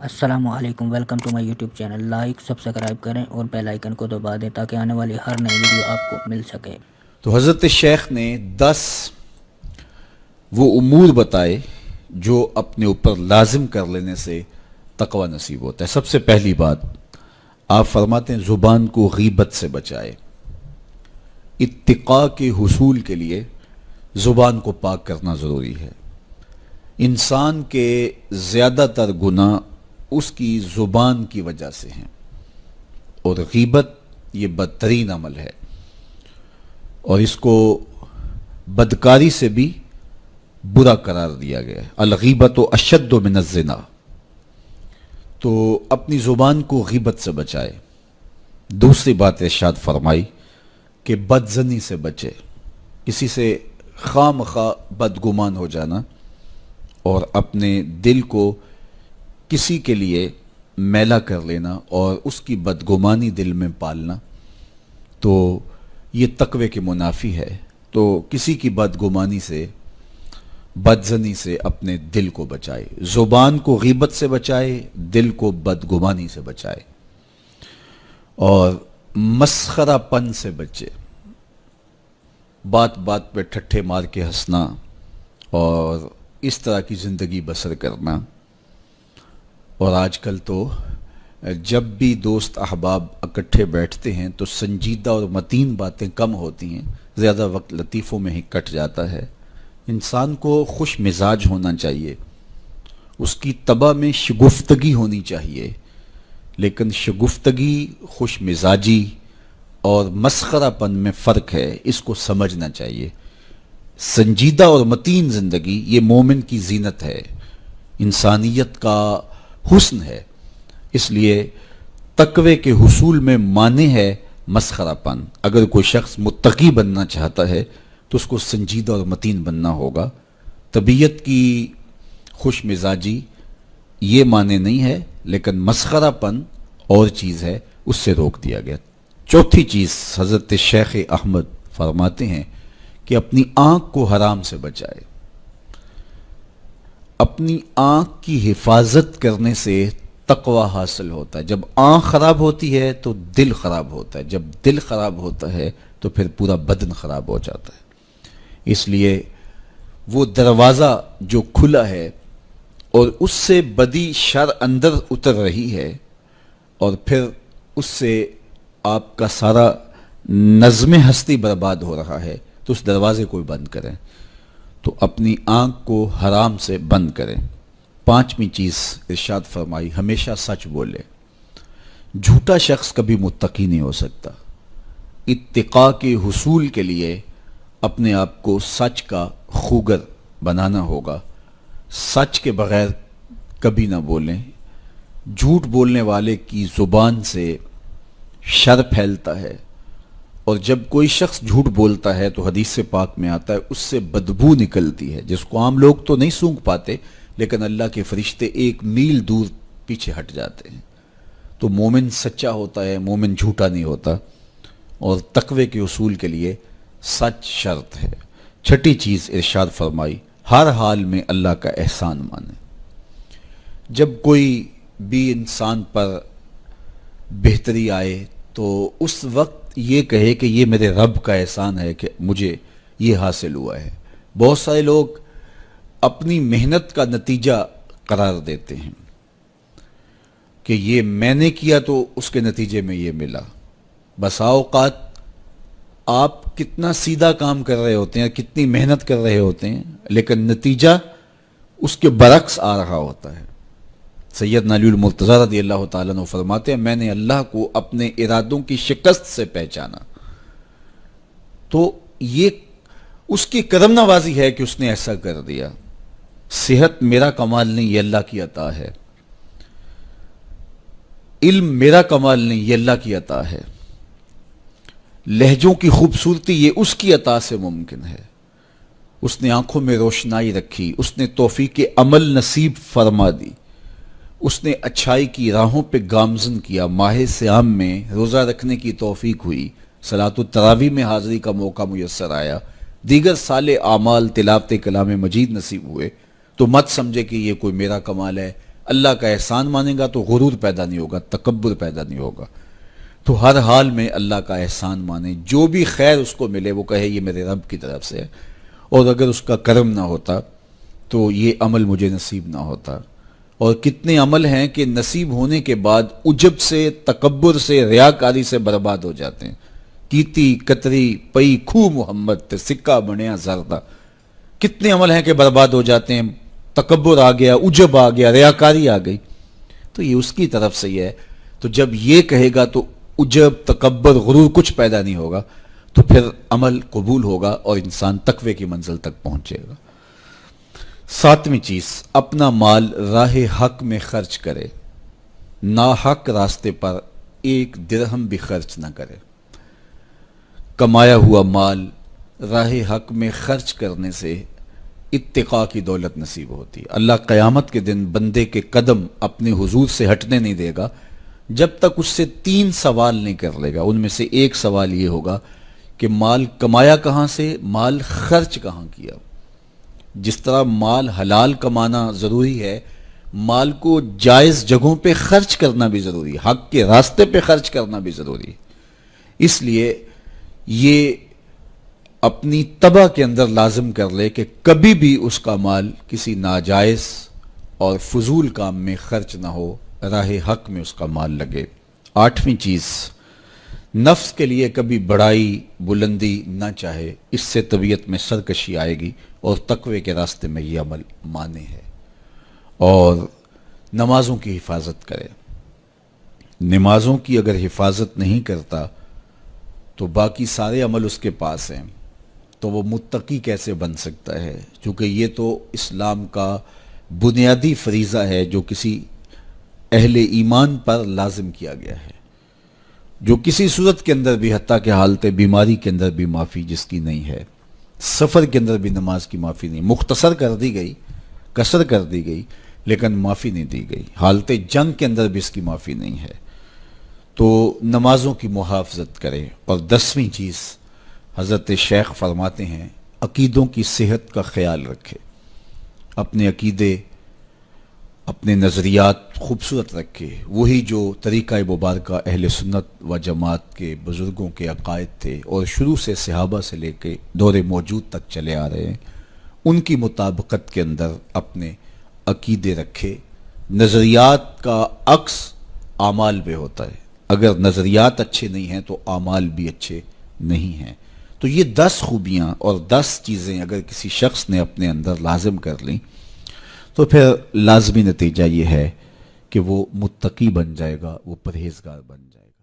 السلام علیکم، welcome to my YouTube channel. Like subscribe کریں اور بیل آئیکن کو دبا دیں تاکہ آنے والی ہر نئی ویڈیو آپ کو مل سکے۔ تو حضرت شیخ نے 10 وہ امور بتائے جو اپنے اوپر لازم کر لینے سے تقوی نصیب ہوتا ہے۔ سب سے پہلی بات آپ فرماتے ہیں زبان کو غیبت سے بچائے۔ اتقاء کے حصول کے لیے زبان کو پاک کرنا ضروری ہے۔ انسان کے زیادہ تر گناہ اس کی زبان کی وجہ سے ہیں، اور غیبت یہ بدترین عمل ہے، اور اس کو بدکاری سے بھی برا قرار دیا گیا ہے۔ الغیبت اشد من الزنا۔ تو اپنی زبان کو غیبت سے بچائے۔ دوسری بات ارشاد فرمائی کہ بدظنی سے بچے، کسی سے خواہ مخواہ بدگمان ہو جانا اور اپنے دل کو کسی کے لیے میلا کر لینا اور اس کی بدگمانی دل میں پالنا، تو یہ تقوی کے منافی ہے۔ تو کسی کی بدگمانی سے، بدظنی سے اپنے دل کو بچائے، زبان کو غیبت سے بچائے، دل کو بدگمانی سے بچائے، اور مسخرہ پن سے بچے، بات بات پہ ٹھٹھے مار کے ہنسنا اور اس طرح کی زندگی بسر کرنا۔ اور آج کل تو جب بھی دوست احباب اکٹھے بیٹھتے ہیں تو سنجیدہ اور متین باتیں کم ہوتی ہیں، زیادہ وقت لطیفوں میں ہی کٹ جاتا ہے۔ انسان کو خوش مزاج ہونا چاہیے، اس کی طبع میں شگفتگی ہونی چاہیے، لیکن شگفتگی، خوش مزاجی اور مسخرہ پن میں فرق ہے، اس کو سمجھنا چاہیے۔ سنجیدہ اور متین زندگی یہ مومن کی زینت ہے، انسانیت کا حسن ہے۔ اس لیے تقوی کے حصول میں مانع ہے مسخرہ پن۔ اگر کوئی شخص متقی بننا چاہتا ہے تو اس کو سنجیدہ اور متین بننا ہوگا۔ طبیعت کی خوش مزاجی یہ معنی نہیں ہے، لیکن مسخرہ پن اور چیز ہے، اس سے روک دیا گیا۔ چوتھی چیز حضرت شیخ احمد فرماتے ہیں کہ اپنی آنکھ کو حرام سے بچائے۔ اپنی آنکھ کی حفاظت کرنے سے تقوی حاصل ہوتا ہے۔ جب آنکھ خراب ہوتی ہے تو دل خراب ہوتا ہے، جب دل خراب ہوتا ہے تو پھر پورا بدن خراب ہو جاتا ہے۔ اس لیے وہ دروازہ جو کھلا ہے اور اس سے بدی شر اندر اتر رہی ہے، اور پھر اس سے آپ کا سارا نظم ہستی برباد ہو رہا ہے، تو اس دروازے کو بند کریں۔ تو اپنی آنکھ کو حرام سے بند کریں۔ پانچویں چیز ارشاد فرمائی ہمیشہ سچ بولے۔ جھوٹا شخص کبھی متقی نہیں ہو سکتا۔ اتقاء کے حصول کے لیے اپنے آپ کو سچ کا خوگر بنانا ہوگا۔ سچ کے بغیر کبھی نہ بولیں۔ جھوٹ بولنے والے کی زبان سے شر پھیلتا ہے، اور جب کوئی شخص جھوٹ بولتا ہے تو حدیث پاک میں آتا ہے اس سے بدبو نکلتی ہے، جس کو عام لوگ تو نہیں سونگھ پاتے، لیکن اللہ کے فرشتے 1 میل دور پیچھے ہٹ جاتے ہیں۔ تو مومن سچا ہوتا ہے، مومن جھوٹا نہیں ہوتا، اور تقوی کے اصول کے لیے سچ شرط ہے۔ چھٹی چیز ارشاد فرمائی ہر حال میں اللہ کا احسان مانے۔ جب کوئی بھی انسان پر بہتری آئے تو اس وقت یہ کہے کہ یہ میرے رب کا احسان ہے کہ مجھے یہ حاصل ہوا ہے۔ بہت سارے لوگ اپنی محنت کا نتیجہ قرار دیتے ہیں کہ یہ میں نے کیا تو اس کے نتیجے میں یہ ملا۔ بسا اوقات آپ کتنا سیدھا کام کر رہے ہوتے ہیں، کتنی محنت کر رہے ہوتے ہیں، لیکن نتیجہ اس کے برعکس آ رہا ہوتا ہے۔ سیدنا علی المرتضیٰ رضی اللہ تعالیٰ عنہ فرماتے ہیں میں نے اللہ کو اپنے ارادوں کی شکست سے پہچانا، تو یہ اس کی کرم نوازی ہے کہ اس نے ایسا کر دیا۔ صحت میرا کمال نہیں، یہ اللہ کی عطا ہے۔ علم میرا کمال نہیں، یہ اللہ کی عطا ہے۔ لہجوں کی خوبصورتی یہ اس کی عطا سے ممکن ہے۔ اس نے آنکھوں میں روشنائی رکھی، اس نے توفیق عمل نصیب فرما دی، اس نے اچھائی کی راہوں پہ گامزن کیا، ماہ صیام میں روزہ رکھنے کی توفیق ہوئی، صلاۃ التراویح میں حاضری کا موقع میسر آیا، دیگر صالح اعمال تلاوت کلام مجید نصیب ہوئے، تو مت سمجھے کہ یہ کوئی میرا کمال ہے، اللہ کا احسان مانے گا تو غرور پیدا نہیں ہوگا، تکبر پیدا نہیں ہوگا۔ تو ہر حال میں اللہ کا احسان مانے، جو بھی خیر اس کو ملے وہ کہے یہ میرے رب کی طرف سے ہے، اور اگر اس کا کرم نہ ہوتا تو یہ عمل مجھے نصیب نہ ہوتا۔ اور کتنے عمل ہیں کہ نصیب ہونے کے بعد عجب سے، تکبر سے، ریاکاری سے برباد ہو جاتے ہیں۔ کیتی کتری پئی کھو محمد تے سکہ بنیا زردہ، کتنے عمل ہیں کہ برباد ہو جاتے ہیں، تکبر آ گیا، عجب آ گیا، ریاکاری آ گئی۔ تو یہ اس کی طرف سے ہی ہے۔ تو جب یہ کہے گا تو عجب، تکبر، غرور کچھ پیدا نہیں ہوگا، تو پھر عمل قبول ہوگا اور انسان تقوی کی منزل تک پہنچے گا۔ ساتویں چیز، اپنا مال راہ حق میں خرچ کرے، ناحق راستے پر ایک درہم بھی خرچ نہ کرے۔ کمایا ہوا مال راہ حق میں خرچ کرنے سے اتقاء کی دولت نصیب ہوتی ہے۔ اللہ قیامت کے دن بندے کے قدم اپنے حضور سے ہٹنے نہیں دے گا جب تک اس سے 3 سوال نہیں کر لے گا۔ ان میں سے ایک سوال یہ ہوگا کہ مال کمایا کہاں سے، مال خرچ کہاں کیا۔ جس طرح مال حلال کمانا ضروری ہے، مال کو جائز جگہوں پہ خرچ کرنا بھی ضروری ہے، حق کے راستے پہ خرچ کرنا بھی ضروری ہے۔ اس لیے یہ اپنی طبع کے اندر لازم کر لے کہ کبھی بھی اس کا مال کسی ناجائز اور فضول کام میں خرچ نہ ہو، راہ حق میں اس کا مال لگے۔ 8ویں چیز، نفس کے لیے کبھی بڑائی بلندی نہ چاہے، اس سے طبیعت میں سرکشی آئے گی اور تقوی کے راستے میں یہ عمل مانے ہے۔ اور نمازوں کی حفاظت کرے۔ نمازوں کی اگر حفاظت نہیں کرتا تو باقی سارے عمل اس کے پاس ہیں، تو وہ متقی کیسے بن سکتا ہے؟ چونکہ یہ تو اسلام کا بنیادی فریضہ ہے جو کسی اہل ایمان پر لازم کیا گیا ہے، جو کسی صورت کے اندر بھی، حتیٰ کہ حالت بیماری کے اندر بھی معافی جس کی نہیں ہے، سفر کے اندر بھی نماز کی معافی نہیں، مختصر کر دی گئی، قصر کر دی گئی، لیکن معافی نہیں دی گئی، حالت جنگ کے اندر بھی اس کی معافی نہیں ہے۔ تو نمازوں کی محافظت کرے۔ اور 10ویں چیز، حضرت شیخ فرماتے ہیں عقیدوں کی صحت کا خیال رکھے، اپنے عقیدے، اپنے نظریات خوبصورت رکھے، وہی جو طریقہ مبارکہ اہل سنت و جماعت کے بزرگوں کے عقائد تھے اور شروع سے صحابہ سے لے کے دور موجود تک چلے آ رہے ہیں، ان کی مطابقت کے اندر اپنے عقیدے رکھے۔ نظریات کا عکس اعمال پہ ہوتا ہے، اگر نظریات اچھے نہیں ہیں تو اعمال بھی اچھے نہیں ہیں۔ تو یہ 10 خوبیاں اور 10 چیزیں اگر کسی شخص نے اپنے اندر لازم کر لیں تو پھر لازمی نتیجہ یہ ہے کہ وہ متقی بن جائے گا، وہ پرہیزگار بن جائے گا۔